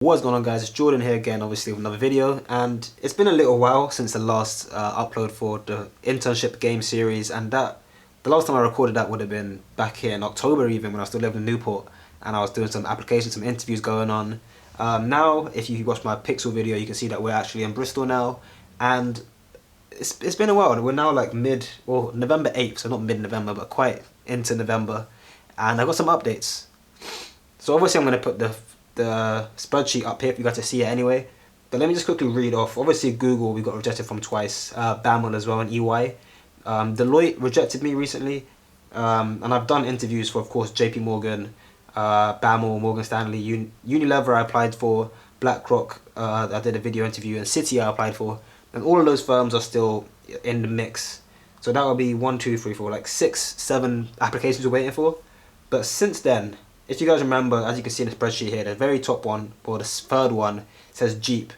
What's going on, guys? It's Jordan here again, obviously with another video, and it's been a little while since the last upload for the internship game series, and that the last time I recorded that would have been back here in October, even when I was still living in Newport, and I was doing some applications, some interviews going on. Now, if you watch my Pixel video, you can see that we're actually in Bristol now, and it's been a while. We're now like November 8th, so not mid-November, but quite into November, and I got some updates. So obviously I'm going to put the spreadsheet up here for you guys to see it anyway. But let me just quickly read off. Obviously Google we got rejected from twice, BAML as well, and EY. Deloitte rejected me recently, and I've done interviews for, of course, JP Morgan, BAML, Morgan Stanley, Unilever I applied for, BlackRock I did a video interview, and Citi I applied for, and all of those firms are still in the mix. So that will be 1, 2, 3, 4, like 6, 7 applications we're waiting for. But since then, if you guys remember, as you can see in the spreadsheet here, the very top one, or the third one, says JEEP.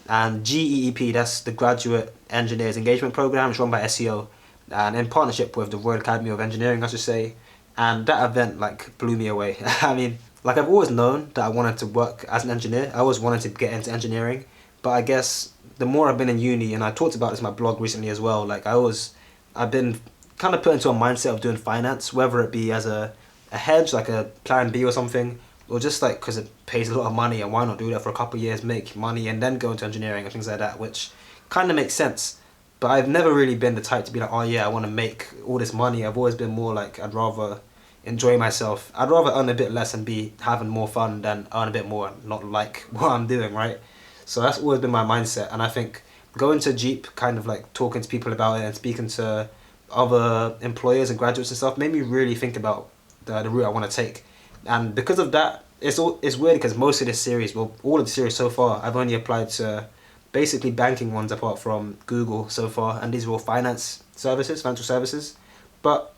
And GEEP, that's the Graduate Engineers Engagement Program. It's run by SEO, and in partnership with the Royal Academy of Engineering, I should say. And that event like blew me away. I mean, like, I've always known that I wanted to work as an engineer. I always wanted to get into engineering. But I guess the more I've been in uni, and I talked about this in my blog recently as well, like I've been kind of put into a mindset of doing finance, whether it be as a hedge, like a plan B or something, or just like because it pays a lot of money, and why not do that for a couple of years, make money, and then go into engineering and things like that, which kind of makes sense. But I've never really been the type to be like, oh yeah, I want to make all this money. I've always been more like, I'd rather enjoy myself. I'd rather earn a bit less and be having more fun than earn a bit more and not like what I'm doing, right? So that's always been my mindset, and I think going to JEEP, kind of like talking to people about it and speaking to other employers and graduates and stuff, made me really think about the route I want to take. And because of that, it's weird because most of this series, well, all of the series so far, I've only applied to basically banking ones apart from Google so far, and these are all financial services. But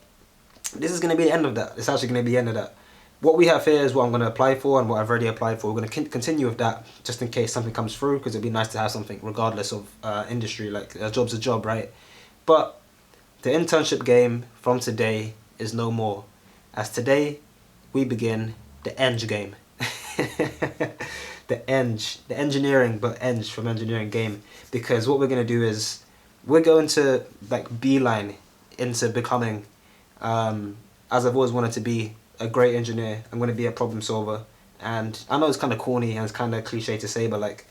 this is going to be the end of that. It's actually going to be the end of that. What we have here is what I'm going to apply for and what I've already applied for. We're going to continue with that just in case something comes through, because it'd be nice to have something regardless of industry. Like, a job's a job, right? But the internship game from today is no more, as today we begin the Eng game. the engineering, but Eng from engineering game. Because what we're going to do is we're going to like beeline into becoming, as I've always wanted to be, a great engineer. I'm going to be a problem solver. And I know it's kind of corny and it's kind of cliche to say, but like,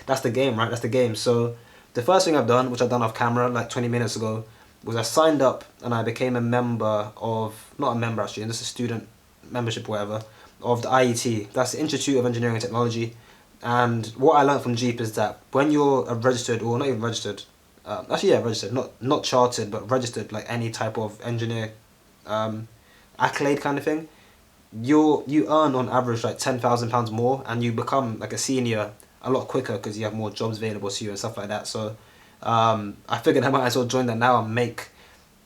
that's the game, right? That's the game. So the first thing I've done, which I've done off camera like 20 minutes ago, was I signed up and I became a member of, not a member actually, just a student membership or whatever, of the IET. That's the Institute of Engineering and Technology. And what I learned from JEEP is that when you're a registered, or not even registered, registered, not chartered, but registered, like any type of engineer accolade kind of thing, you earn on average like £10,000 more, and you become like a senior a lot quicker because you have more jobs available to you and stuff like that. So I figured I might as well join that now and make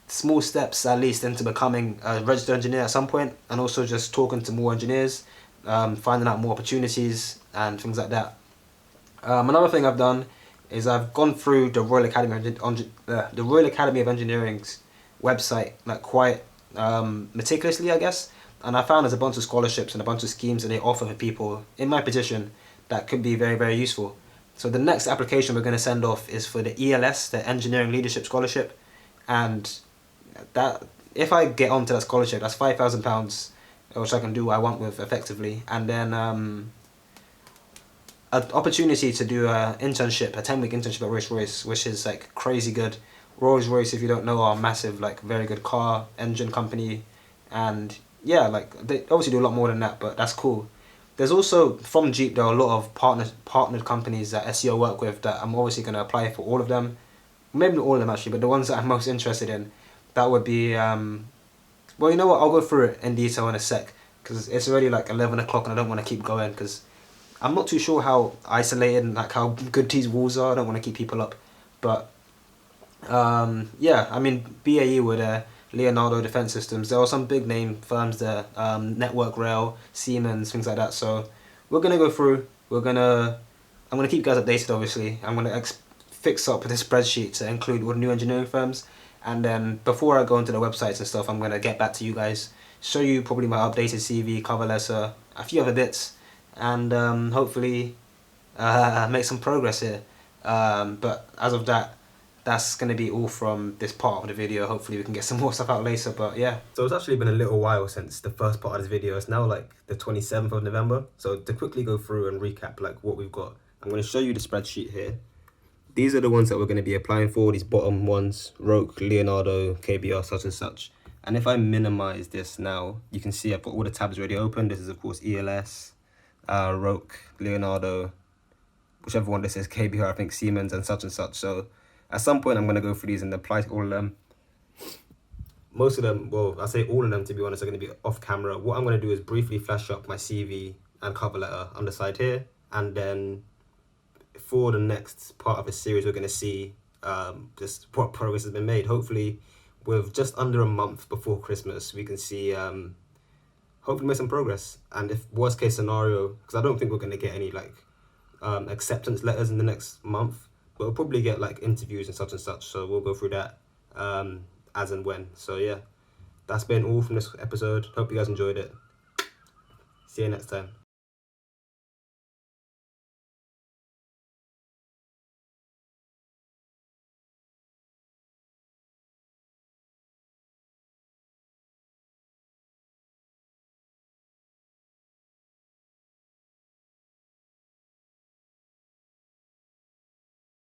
small steps at least into becoming a registered engineer at some point, and also just talking to more engineers, finding out more opportunities and things like that. Another thing I've done is I've gone through the Royal Academy of Engineering's website like quite meticulously, I guess, and I found there's a bunch of scholarships and a bunch of schemes that they offer for people in my position that could be very, very useful. So the next application we're going to send off is for the ELS, the Engineering Leadership Scholarship, and that, if I get onto that scholarship, that's £5,000, which I can do what I want with effectively, and then an opportunity to do a 10-week internship at Rolls-Royce, which is like crazy good. Rolls-Royce, if you don't know, are a massive, like, very good car engine company, and yeah, like, they obviously do a lot more than that, but that's cool. There's also, from JEEP, there are a lot of partnered companies that SEO work with that I'm obviously going to apply for all of them. Maybe not all of them actually, but the ones that I'm most interested in, that would be, well, you know what, I'll go through it in detail in a sec, because it's already like 11 o'clock and I don't want to keep going, because I'm not too sure how isolated and like how good these walls are. I don't want to keep people up, but yeah, I mean, BAE were there, Leonardo Defense Systems, there are some big name firms there, Network Rail, Siemens, things like that. So we're going to go through, I'm going to keep you guys updated obviously. I'm going to fix up this spreadsheet to include all the new engineering firms, and then before I go into the websites and stuff, I'm going to get back to you guys, show you probably my updated CV, cover letter, a few other bits, and hopefully make some progress here. But as of that, that's going to be all from this part of the video. Hopefully we can get some more stuff out later, but yeah. So it's actually been a little while since the first part of this video. It's now like the 27th of November. So to quickly go through and recap like what we've got, I'm going to show you the spreadsheet here. These are the ones that we're going to be applying for, these bottom ones: Roke, Leonardo, KBR, such and such. And if I minimize this now, you can see I've got all the tabs already open. This is of course ELS, Roke, Leonardo, whichever one this is, KBR, I think Siemens, and such and such. So at some point I'm going to go through these and apply to all of them. Most of them, well, I say all of them to be honest, are going to be off camera. What I'm going to do is briefly flash up my CV and cover letter on the side here, and then for the next part of the series we're going to see just what progress has been made. Hopefully with just under a month before Christmas we can see hopefully make some progress. And if worst case scenario, because I don't think we're going to get any like acceptance letters in the next month, but we'll probably get like interviews and such, so we'll go through that as and when. So yeah, that's been all from this episode. Hope you guys enjoyed it. See you next time.